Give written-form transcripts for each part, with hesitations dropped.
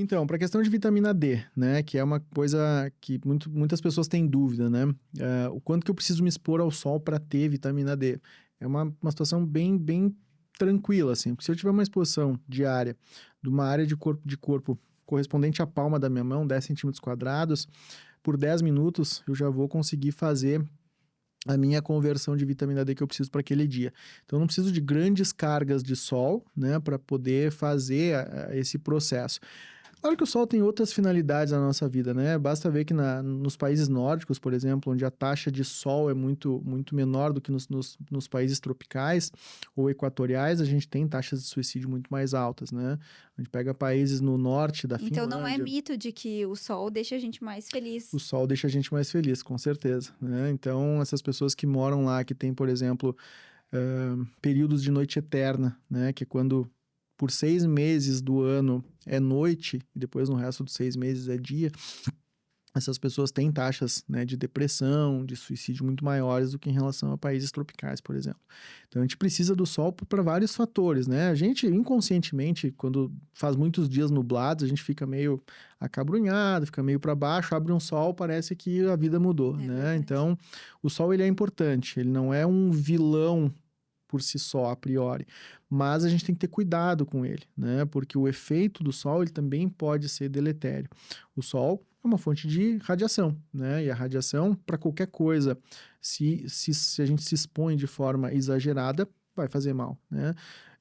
Então, para a questão de vitamina D, né, que é uma coisa que muitas pessoas têm dúvida, né, o quanto que eu preciso me expor ao sol para ter vitamina D? É uma situação bem tranquila, assim, porque se eu tiver uma exposição diária de uma área de corpo correspondente à palma da minha mão, 10 centímetros quadrados, por 10 minutos eu já vou conseguir fazer a minha conversão de vitamina D que eu preciso para aquele dia. Então, eu não preciso de grandes cargas de sol, né, para poder fazer esse processo. Claro que o sol tem outras finalidades na nossa vida, né? Basta ver que nos países nórdicos, por exemplo, onde a taxa de sol é muito menor do que nos países tropicais ou equatoriais, a gente tem taxas de suicídio muito mais altas, né? A gente pega países no norte da Então não é Finlândia, mito de que o sol deixa a gente mais o feliz. sol deixa a gente mais feliz, com certeza, né? Então, essas pessoas que moram lá, que tem, por exemplo, períodos de noite eterna, né? Que é quando por 6 meses do ano é noite e depois no resto dos 6 meses é dia. Essas pessoas têm taxas, né, de depressão, de suicídio muito maiores do que em relação a países tropicais, por exemplo. Então a gente precisa do sol para vários fatores, né? A gente inconscientemente, quando faz muitos dias nublados, a gente fica meio acabrunhado, fica meio para baixo, abre um sol, parece que a vida mudou, É né? verdade. Então o sol ele é importante, ele não é um vilão por si só, a priori. Mas a gente tem que ter cuidado com ele, né? Porque o efeito do sol, ele também pode ser deletério. O sol é uma fonte de radiação, né? E a radiação, para qualquer coisa, se a gente se expõe de forma exagerada, vai fazer mal, né?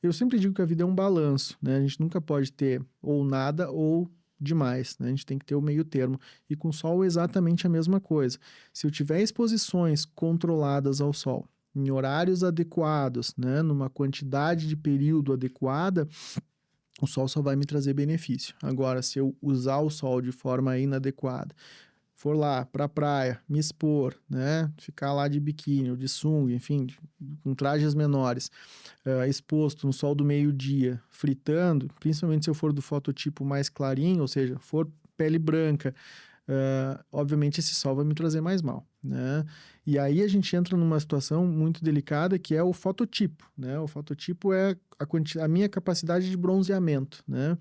Eu sempre digo que a vida é um balanço, né? A gente nunca pode ter ou nada ou demais, né? A gente tem que ter o meio termo. E com o sol, exatamente a mesma coisa. Se eu tiver exposições controladas ao sol, em horários adequados, né, numa quantidade de período adequada, o sol só vai me trazer benefício. Agora, se eu usar o sol de forma inadequada, for lá para a praia, me expor, né, ficar lá de biquíni ou de sunga, enfim, com trajes menores, exposto no sol do meio-dia, fritando, principalmente se eu for do fototipo mais clarinho, ou seja, for pele branca, obviamente esse sol vai me trazer mais mal, né? E aí a gente entra numa situação muito delicada que é o fototipo, né? O fototipo é a minha capacidade de bronzeamento, né?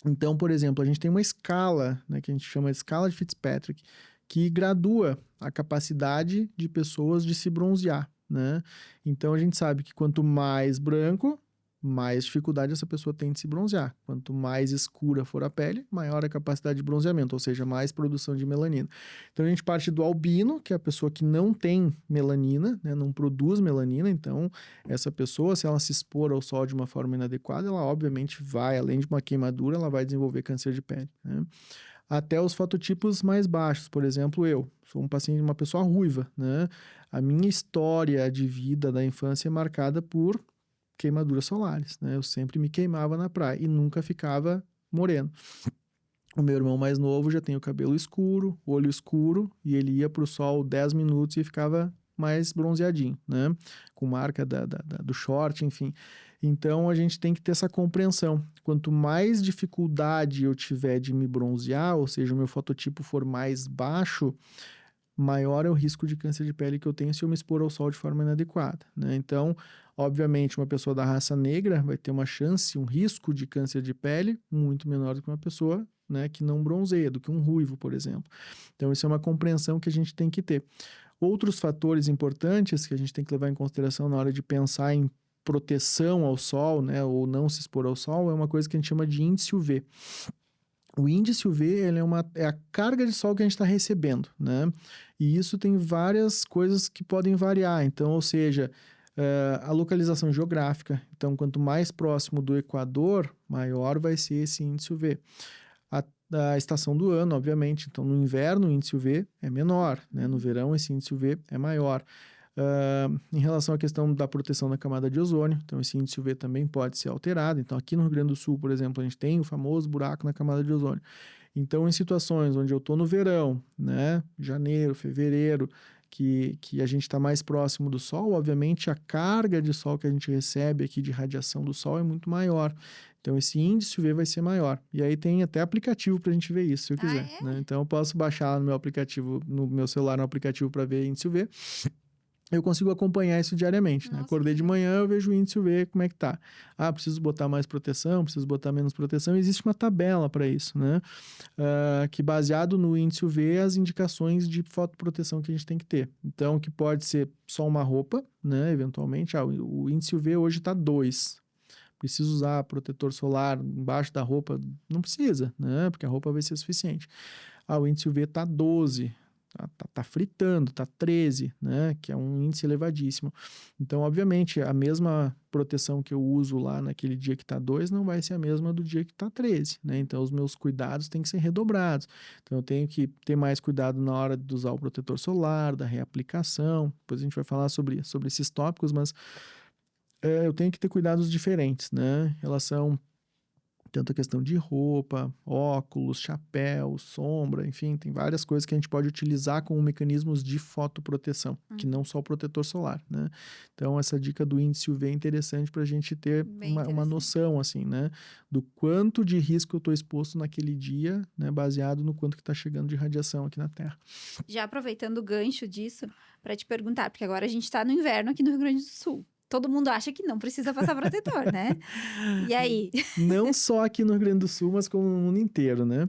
Então, por exemplo, a gente tem uma escala, né, que a gente chama de escala de Fitzpatrick, que gradua a capacidade de pessoas de se bronzear, né? Então a gente sabe que quanto mais branco, mais dificuldade essa pessoa tem de se bronzear. Quanto mais escura for a pele, maior a capacidade de bronzeamento, ou seja, mais produção de melanina. Então a gente parte do albino, que é a pessoa que não tem melanina, né, não produz melanina. Então essa pessoa, se ela se expor ao sol de uma forma inadequada, ela obviamente vai, além de uma queimadura, ela vai desenvolver câncer de pele, né? Até os fototipos mais baixos, por exemplo, eu sou um paciente, uma pessoa ruiva, né? A minha história de vida da infância é marcada por queimaduras solares, né? Eu sempre me queimava na praia e nunca ficava moreno. O meu irmão mais novo já tem o cabelo escuro, olho escuro, e ele ia pro sol 10 minutos e ficava mais bronzeadinho, né? Com marca do short, enfim. Então a gente tem que ter essa compreensão. Quanto mais dificuldade eu tiver de me bronzear, ou seja, o meu fototipo for mais baixo, maior é o risco de câncer de pele que eu tenho se eu me expor ao sol de forma inadequada, né? Então, obviamente, uma pessoa da raça negra vai ter uma chance, um risco de câncer de pele muito menor do que uma pessoa, né, que não bronzeia, do que um ruivo, por exemplo. Então, isso é uma compreensão que a gente tem que ter. Outros fatores importantes que a gente tem que levar em consideração na hora de pensar em proteção ao sol, né, ou não se expor ao sol, é uma coisa que a gente chama de índice UV. O índice UV ele é a carga de sol que a gente está recebendo, né? E isso tem várias coisas que podem variar. Então, ou seja, a localização geográfica. Então, quanto mais próximo do Equador, maior vai ser esse índice UV. A, a estação do ano, obviamente. Então, no inverno, o índice UV é menor, né? No verão, esse índice UV é maior. Em relação à questão da proteção da camada de ozônio, então esse índice UV também pode ser alterado. Então, aqui no Rio Grande do Sul, por exemplo, a gente tem o famoso buraco na camada de ozônio. Então, em situações onde eu estou no verão, né, janeiro, fevereiro, que a gente está mais próximo do sol, obviamente a carga de sol que a gente recebe aqui de radiação do sol é muito maior. Então, esse índice UV vai ser maior. E aí tem até aplicativo para a gente ver isso, se eu Ah, quiser, é? né? Então, eu posso baixar no meu aplicativo, no meu celular, no aplicativo para ver índice UV. eu consigo acompanhar isso diariamente, né? Nossa, Acordei que de legal. manhã, eu vejo o índice UV, como é que tá. Ah, preciso botar mais proteção, preciso botar menos proteção. Existe uma tabela para isso, né? Que baseado no índice UV, as indicações de fotoproteção que a gente tem que ter. Então, que pode ser só uma roupa, né? Eventualmente, o índice UV hoje está 2. Preciso usar protetor solar embaixo da roupa? Não precisa, né? Porque a roupa vai ser suficiente. O índice UV está 12, tá fritando, tá 13, né? Que é um índice elevadíssimo. Então, obviamente, a mesma proteção que eu uso lá naquele dia que tá 2 não vai ser a mesma do dia que tá 13, né? Então, os meus cuidados têm que ser redobrados. Então, eu tenho que ter mais cuidado na hora de usar o protetor solar, da reaplicação. Depois a gente vai falar sobre esses tópicos, mas eu tenho que ter cuidados diferentes, né? Em relação tanto a questão de roupa, óculos, chapéu, sombra, enfim, tem várias coisas que a gente pode utilizar como mecanismos de fotoproteção, que não só o protetor solar, né? Então, essa dica do índice UV é interessante para a gente ter Bem uma interessante. noção, assim, né? Do quanto de risco eu estou exposto naquele dia, né? Baseado no quanto que está chegando de radiação aqui na Terra. Já aproveitando o gancho disso, para te perguntar, porque agora a gente tá no inverno aqui no Rio Grande do Sul. Todo mundo acha que não precisa passar protetor, né? E aí? Não só aqui no Rio Grande do Sul, mas como no mundo inteiro, né?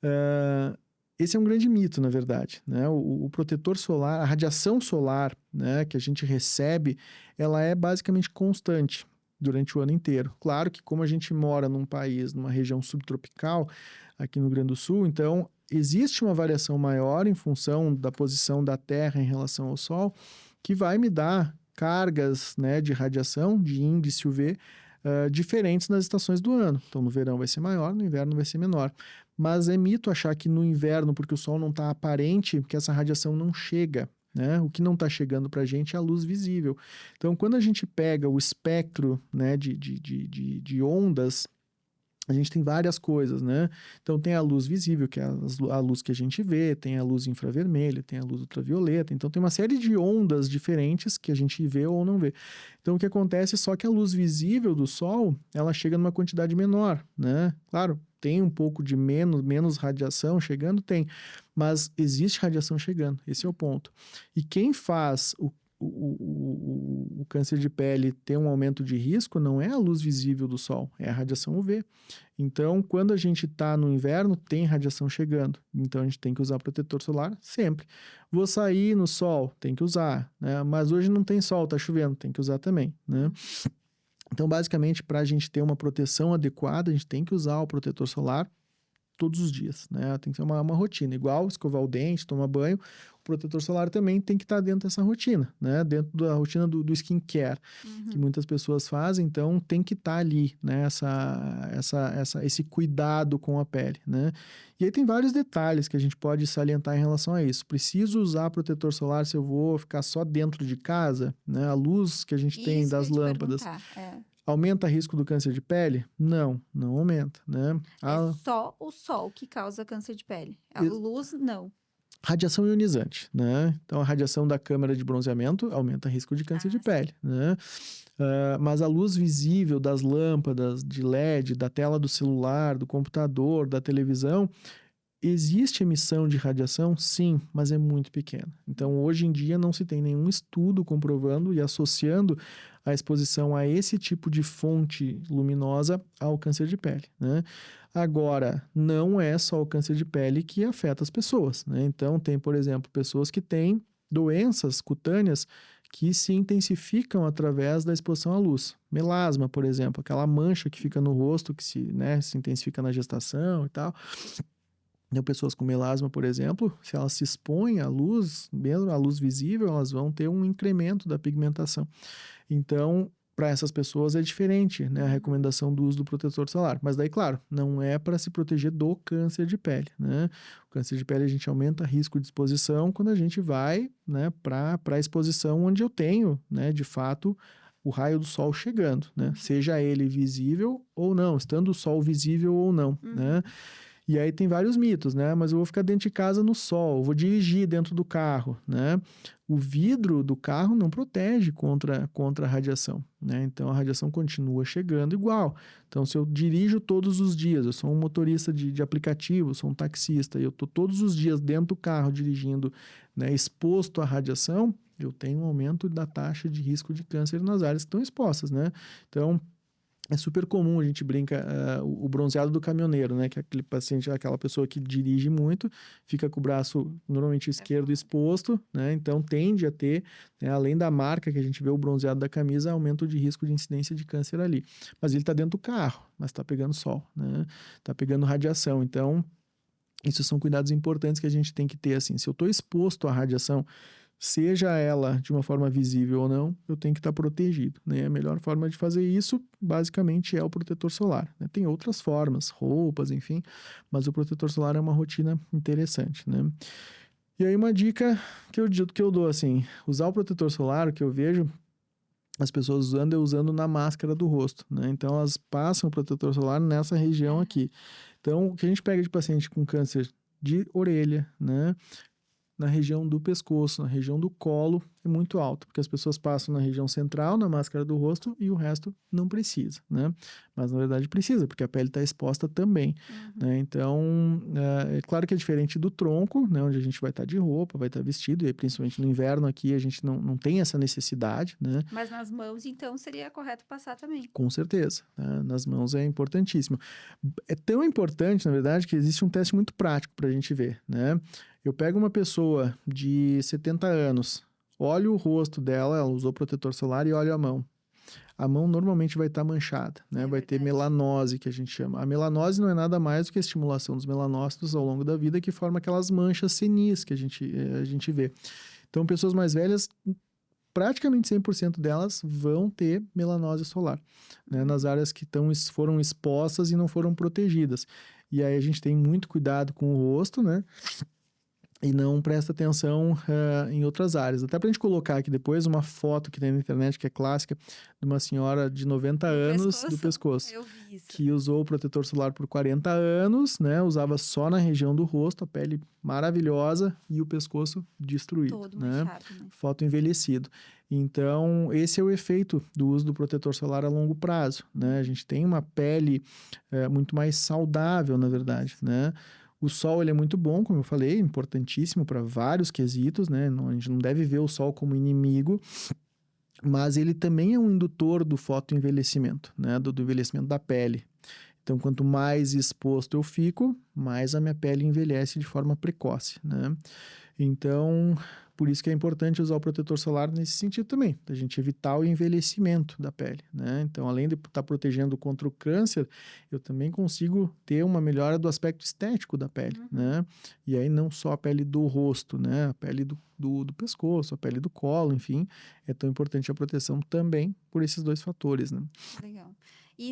Ah, esse é um grande mito, na verdade, né? O protetor solar, a radiação solar, né, que a gente recebe, ela é basicamente constante durante o ano inteiro. Claro que como a gente mora num país, numa região subtropical, aqui no Rio Grande do Sul, então existe uma variação maior em função da posição da Terra em relação ao Sol, que vai me dar cargas, né, de radiação, de índice UV, diferentes nas estações do ano. Então, no verão vai ser maior, no inverno vai ser menor. Mas é mito achar que no inverno, porque o sol não está aparente, que essa radiação não chega. Né? O que não está chegando para a gente é a luz visível. Então, quando a gente pega o espectro, né, de ondas, a gente tem várias coisas, né? Então tem a luz visível, que é a luz que a gente vê, tem a luz infravermelha, tem a luz ultravioleta. Então tem uma série de ondas diferentes que a gente vê ou não vê. Então o que acontece é só que a luz visível do Sol, ela chega numa quantidade menor, né? Claro, tem um pouco de menos radiação chegando, tem, mas existe radiação chegando, esse é o ponto. E quem faz o câncer de pele ter um aumento de risco não é a luz visível do Sol, é a radiação UV. Então, quando a gente está no inverno, tem radiação chegando. Então, a gente tem que usar protetor solar sempre. Vou sair no sol, tem que usar, né? Mas hoje não tem sol, tá chovendo, tem que usar também, né? Então, basicamente, para a gente ter uma proteção adequada, a gente tem que usar o protetor solar todos os dias, né? Tem que ser uma rotina. Igual escovar o dente, tomar banho, o protetor solar também tem que estar dentro dessa rotina, né? Dentro da rotina do skincare, que muitas pessoas fazem, então tem que estar ali, né? Esse cuidado com a pele, né? E aí tem vários detalhes que a gente pode salientar em relação a isso. Preciso usar protetor solar se eu vou ficar só dentro de casa, né? A luz que a gente tem Isso que eu das ia te lâmpadas perguntar. aumenta risco do câncer de pele? Não, não aumenta, né? É só o sol que causa câncer de pele. A luz, não. Radiação ionizante, né? Então, a radiação da câmara de bronzeamento aumenta o risco de câncer de Sim. pele, né? Mas a luz visível das lâmpadas de LED, da tela do celular, do computador, da televisão, existe emissão de radiação? Sim, mas é muito pequena. Então, hoje em dia, não se tem nenhum estudo comprovando e associando a exposição a esse tipo de fonte luminosa ao câncer de pele, né? Agora, não é só o câncer de pele que afeta as pessoas, né? Então, tem, por exemplo, pessoas que têm doenças cutâneas que se intensificam através da exposição à luz. Melasma, por exemplo, aquela mancha que fica no rosto, que se intensifica na gestação e tal. Então, pessoas com melasma, por exemplo, se elas se expõem à luz, mesmo à luz visível, elas vão ter um incremento da pigmentação. Então, para essas pessoas é diferente, né, a recomendação do uso do protetor solar. Mas daí, claro, não é para se proteger do câncer de pele, né? O câncer de pele a gente aumenta risco de exposição quando a gente vai, né, para a exposição onde eu tenho, né, de fato, o raio do sol chegando, né? Seja ele visível ou não, estando o sol visível ou não, né? E aí tem vários mitos, né? Mas eu vou ficar dentro de casa no sol, eu vou dirigir dentro do carro, né? O vidro do carro não protege contra a radiação, né? Então a radiação continua chegando igual. Então, se eu dirijo todos os dias, eu sou um motorista de aplicativo, sou um taxista, e eu estou todos os dias dentro do carro dirigindo, né, exposto à radiação, eu tenho um aumento da taxa de risco de câncer nas áreas que estão expostas, né? Então, é super comum, a gente brinca, o bronzeado do caminhoneiro, né? Que é aquele paciente, aquela pessoa que dirige muito, fica com o braço normalmente esquerdo exposto, né? Então tende a ter, né, além da marca que a gente vê o bronzeado da camisa, aumento de risco de incidência de câncer ali. Mas ele está dentro do carro, mas está pegando sol, né? Está pegando radiação. Então, isso são cuidados importantes que a gente tem que ter, assim. Se eu estou exposto à radiação, seja ela de uma forma visível ou não, eu tenho que estar protegido, né? A melhor forma de fazer isso, basicamente, é o protetor solar, né? Tem outras formas, roupas, enfim, mas o protetor solar é uma rotina interessante, né? E aí uma dica que eu dou, assim, usar o protetor solar, o que eu vejo as pessoas usando, é usando na máscara do rosto, né? Então, elas passam o protetor solar nessa região aqui. Então, o que a gente pega de paciente com câncer de orelha, né? Na região do pescoço, na região do colo, é muito alto, porque as pessoas passam na região central, na máscara do rosto, e o resto não precisa, né? Mas na verdade precisa, porque a pele está exposta também, né? Então, é claro que é diferente do tronco, né? Onde a gente vai estar de roupa, vai estar vestido, e aí, principalmente no inverno aqui, a gente não tem essa necessidade, né? Mas nas mãos, então, seria correto passar também. Com certeza, né? Nas mãos é importantíssimo. É tão importante, na verdade, que existe um teste muito prático para a gente ver, né? Eu pego uma pessoa de 70 anos, olho o rosto dela, ela usou protetor solar e olho a mão. A mão normalmente vai estar manchada, né? É Vai ter verdade. melanose, que a gente chama. A melanose não é nada mais do que a estimulação dos melanócitos ao longo da vida, que forma aquelas manchas senis que a gente vê. Então, pessoas mais velhas, praticamente 100% delas vão ter melanose solar, né? Nas áreas que foram expostas e não foram protegidas. E aí a gente tem muito cuidado com o rosto, né? E não presta atenção em outras áreas. Até para a gente colocar aqui depois uma foto que tem na internet, que é clássica, de uma senhora de 90 anos do pescoço, Eu vi isso. que usou o protetor solar por 40 anos, né? Usava só na região do rosto, a pele maravilhosa e o pescoço destruído, Todo né? manchado, né? Foto envelhecido. Então, esse é o efeito do uso do protetor solar a longo prazo, né? A gente tem uma pele muito mais saudável, na verdade, né? O sol, ele é muito bom, como eu falei, importantíssimo para vários quesitos, né? A gente não deve ver o sol como inimigo, mas ele também é um indutor do fotoenvelhecimento, né? Do envelhecimento da pele. Então, quanto mais exposto eu fico, mais a minha pele envelhece de forma precoce, né? Então, por isso que é importante usar o protetor solar nesse sentido também, da gente evitar o envelhecimento da pele, né? Então, além de estar protegendo contra o câncer, eu também consigo ter uma melhora do aspecto estético da pele, né? E aí não só a pele do rosto, né? A pele do pescoço, a pele do colo, enfim, é tão importante a proteção também por esses dois fatores, né? Legal. E